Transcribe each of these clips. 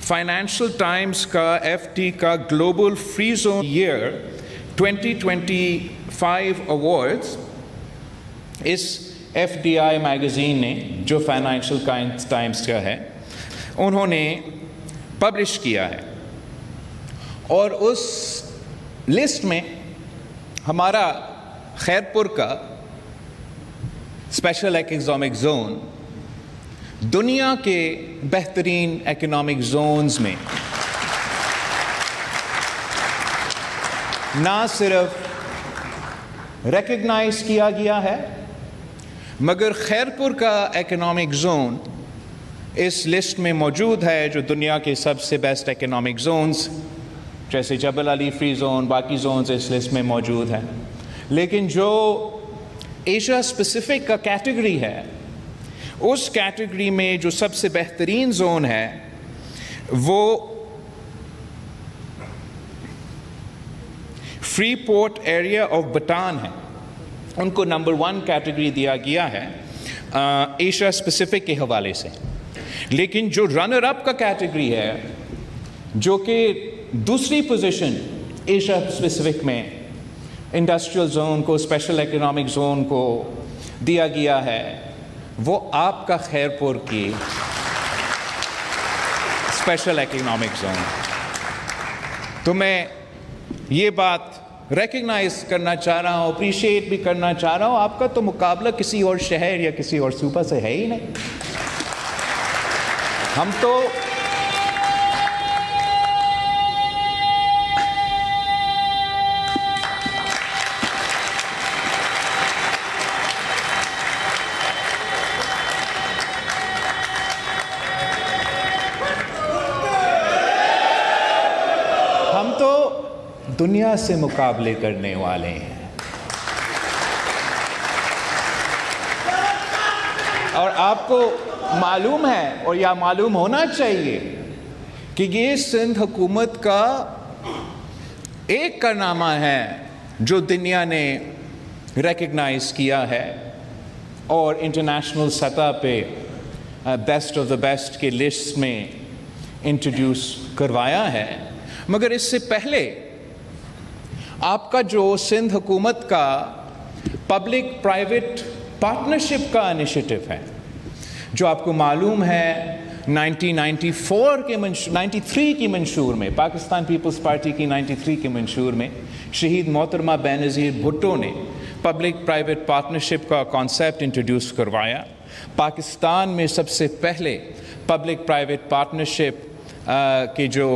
Financial times का FT का global free zone year 2025 awards इस FDI मैगज़ीन ने, जो फाइनेंशियल टाइम्स का है, उन्होंने पब्लिश किया है। और उस लिस्ट में हमारा खैरपुर का स्पेशल इकोनॉमिक जोन दुनिया के बेहतरीन इकोनॉमिक जोन्स में ना सिर्फ रिकग्नाइज किया गया है, मगर खैरपुर का इकोनॉमिक जोन इस लिस्ट में मौजूद है, जो दुनिया के सबसे बेस्ट इकोनॉमिक जोन्स जैसे जबल अली फ्री जोन, बाकी जोन्स इस लिस्ट में मौजूद हैं। लेकिन जो एशिया स्पेसिफिक का कैटेगरी है, उस कैटेगरी में जो सबसे बेहतरीन जोन है वो free port area of Bhutan है। उनको नंबर 1 कैटेगरी दिया गया है एशिया स्पेसिफिक के हवाले से। लेकिन जो रनर अप का कैटेगरी है, जो कि दूसरी पोजीशन एशिया स्पेसिफिक में इंडस्ट्रियल जोन को, स्पेशल इकोनॉमिक जोन को दिया गया है, वो आपका खैरपुर की स्पेशल इकोनॉमिक जोन। तो मैं ये बात रिकग्नाइज करना चाह रहा हूँ, अप्रिशिएट भी करना चाह रहा हूँ। आपका तो मुकाबला किसी और शहर या किसी और सूबा से है ही नहीं। हम तो दुनिया से मुकाबले करने वाले हैं। और आपको मालूम है, और या मालूम होना चाहिए, कि ये सिंध हुकूमत का एक कारनामा है जो दुनिया ने रिकग्नाइज किया है और इंटरनेशनल सतह पे बेस्ट ऑफ द बेस्ट के लिस्ट में इंट्रोड्यूस करवाया है। मगर इससे पहले आपका जो सिंध हुकूमत का पब्लिक प्राइवेट पार्टनरशिप का इनिशिएटिव है, जो आपको मालूम है 93 की मंशूर में, पाकिस्तान पीपल्स पार्टी की 93 की मंशूर में शहीद मोहतरमा बेनज़ीर भुट्टो ने पब्लिक प्राइवेट पार्टनरशिप का कॉन्सेप्ट इंट्रोड्यूस करवाया। पाकिस्तान में सबसे पहले पब्लिक प्राइवेट पार्टनरशिप के जो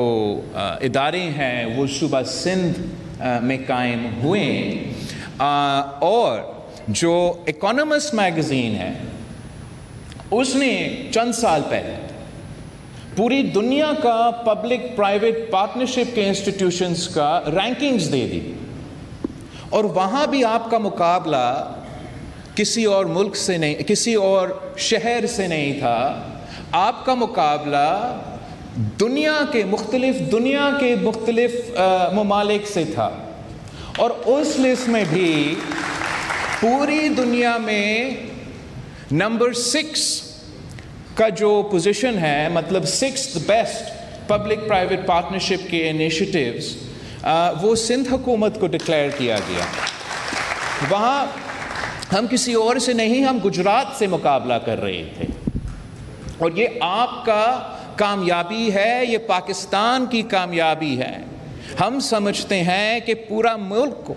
इदारे हैं वो सूबा सिंध में कायम हुए। और जो इकोनॉमिस्ट मैगज़ीन है, उसने चंद साल पहले पूरी दुनिया का पब्लिक प्राइवेट पार्टनरशिप के इंस्टीट्यूशंस का रैंकिंग्स दे दी। और वहाँ भी आपका मुकाबला किसी और मुल्क से नहीं, किसी और शहर से नहीं था। आपका मुकाबला दुनिया के मुख्तलिफ ममालिक से था। और उस लिस्ट में भी पूरी दुनिया में नंबर 6 का जो पोजीशन है, मतलब 6th best public private partnership के इनिशिएटिव्स, वो सिंध हुकूमत को डिक्लेयर किया गया। वहाँ हम किसी और से नहीं, हम गुजरात से मुकाबला कर रहे थे। और ये आपका कामयाबी है, ये पाकिस्तान की कामयाबी है। हम समझते हैं कि पूरा मुल्क को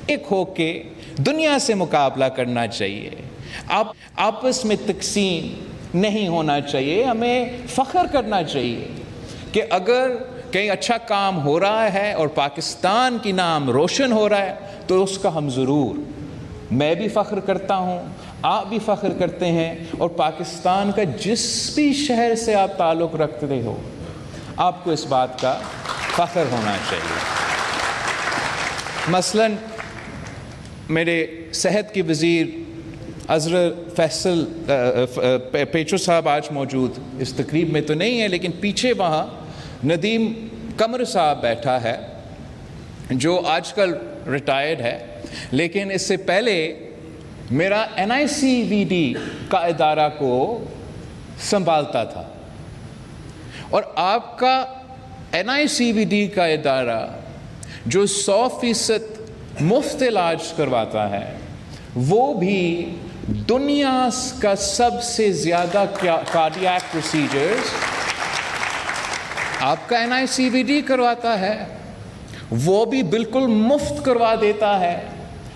एक होके दुनिया से मुकाबला करना चाहिए। आप आपस में तकसीम नहीं होना चाहिए। हमें फ़ख्र करना चाहिए कि अगर कहीं अच्छा काम हो रहा है और पाकिस्तान की नाम रोशन हो रहा है तो उसका हम ज़रूर, मैं भी फ़ख्र करता हूँ, आप भी फ़ख्र करते हैं। और पाकिस्तान का जिस भी शहर से आप ताल्लुक़ रखते हो, आपको इस बात का फ़ख्र होना चाहिए। मसलन मेरे सेहत के वज़ीर अज़र फैसल पेचो साहब आज मौजूद इस तकरीब में तो नहीं है, लेकिन पीछे वहाँ नदीम कमर साहब बैठा है जो आजकल रिटायर्ड है, लेकिन इससे पहले मेरा NICVD का इदारा को संभालता था। اور آپ کا NICVD کا ادارہ جو 100% مفت علاج کرواتا ہے، وہ بھی دنیا کا سب سے زیادہ کارڈیاک پروسیجرز آپ کا NICVD کرواتا ہے، وہ بھی بالکل مفت کروا دیتا ہے.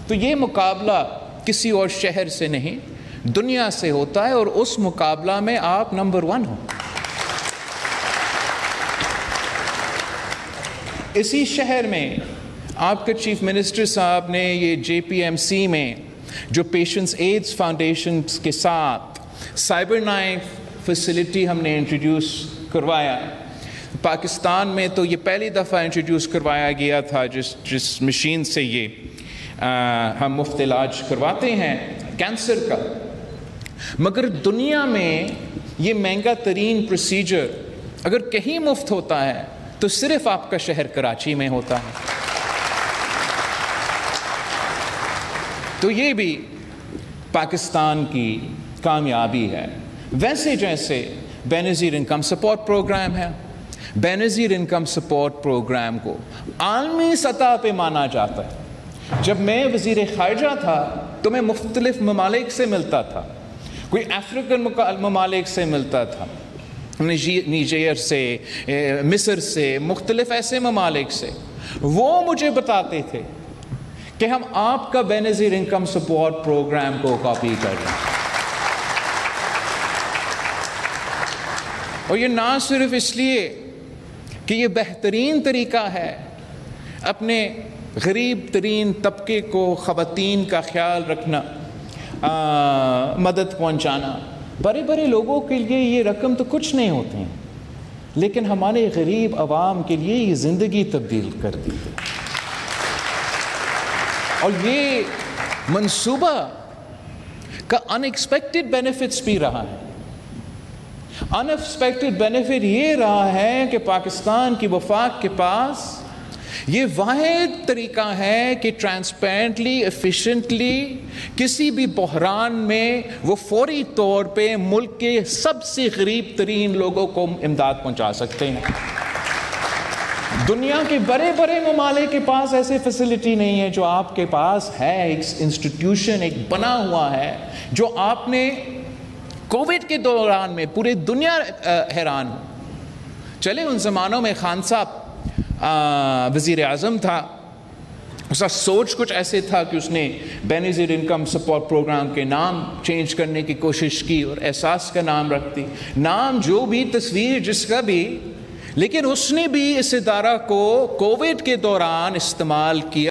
تو یہ مقابلہ کسی اور شہر سے نہیں، دنیا سے ہوتا ہے، اور اس مقابلہ میں آپ نمبر 1 ہو. اسی شہر میں آپ کے چیف منسٹر صاحب نے یہ JPMC میں جو پیشنٹس ایڈز فاؤنڈیشن کے ساتھ سائبر نائف فیسلٹی ہم نے انٹروڈیوس کروایا. پاکستان میں تو یہ پہلی دفعہ انٹروڈیوس کروایا گیا تھا جس مشین سے یہ ہم مفت علاج کرواتے ہیں کینسر کا. مگر دنیا میں یہ مہنگا ترین پروسیجر اگر کہیں مفت ہوتا ہے تو صرف آپ کا شہر کراچی میں ہوتا ہے. تو یہ بھی پاکستان کی کامیابی ہے. ویسے جیسے بے نظیر انکم سپورٹ پروگرام ہے، بے نظیر انکم سپورٹ پروگرام کو عالمی سطح پہ مانا جاتا ہے. جب میں وزیر خارجہ تھا تو میں مختلف ممالک سے ملتا تھا، کوئی افریقن ممالک سے ملتا تھا، نیجر سے، مصر سے، مختلف ایسے ممالک سے. وہ مجھے بتاتے تھے کہ ہم آپ کا بے نظیر انکم سپورٹ پروگرام کو کاپی کر رہے ہیں. اور یہ نہ صرف اس لیے کہ یہ بہترین طریقہ ہے اپنے غریب ترین طبقے کو، خواتین کا خیال رکھنا، مدد پہنچانا. بڑے بڑے لوگوں کے لیے یہ رقم تو کچھ نہیں ہوتے ہیں، لیکن ہمارے غریب عوام کے لیے یہ زندگی تبدیل کر دی ہے. اور یہ منصوبہ کا ان ایکسپیکٹڈ بینیفٹس بھی رہا ہے. ان ایکسپیکٹڈ بینیفٹ یہ رہا ہے کہ پاکستان کی وفاق کے پاس یہ واحد طریقہ ہے کہ ٹرانسپیرنٹلی، ایفیشنٹلی کسی بھی بحران میں وہ فوری طور پہ ملک کے سب سے غریب ترین لوگوں کو امداد پہنچا سکتے ہیں. دنیا کے بڑے بڑے ممالک کے پاس ایسے فیسلٹی نہیں ہے جو آپ کے پاس ہے. ایک انسٹیٹیوشن ایک بنا ہوا ہے جو آپ نے کووڈ کے دوران میں پورے دنیا حیران ہو. چلے ان زمانوں میں خان صاحب وزیر اعظم تھا، اس کا سوچ کچھ ایسے تھا کہ اس نے بے نظیر انکم سپورٹ پروگرام کے نام چینج کرنے کی کوشش کی اور احساس کا نام رکھ دی. نام جو بھی، تصویر جس کا بھی، لیکن اس نے بھی اس ادارہ کو کووڈ کے دوران استعمال کیا.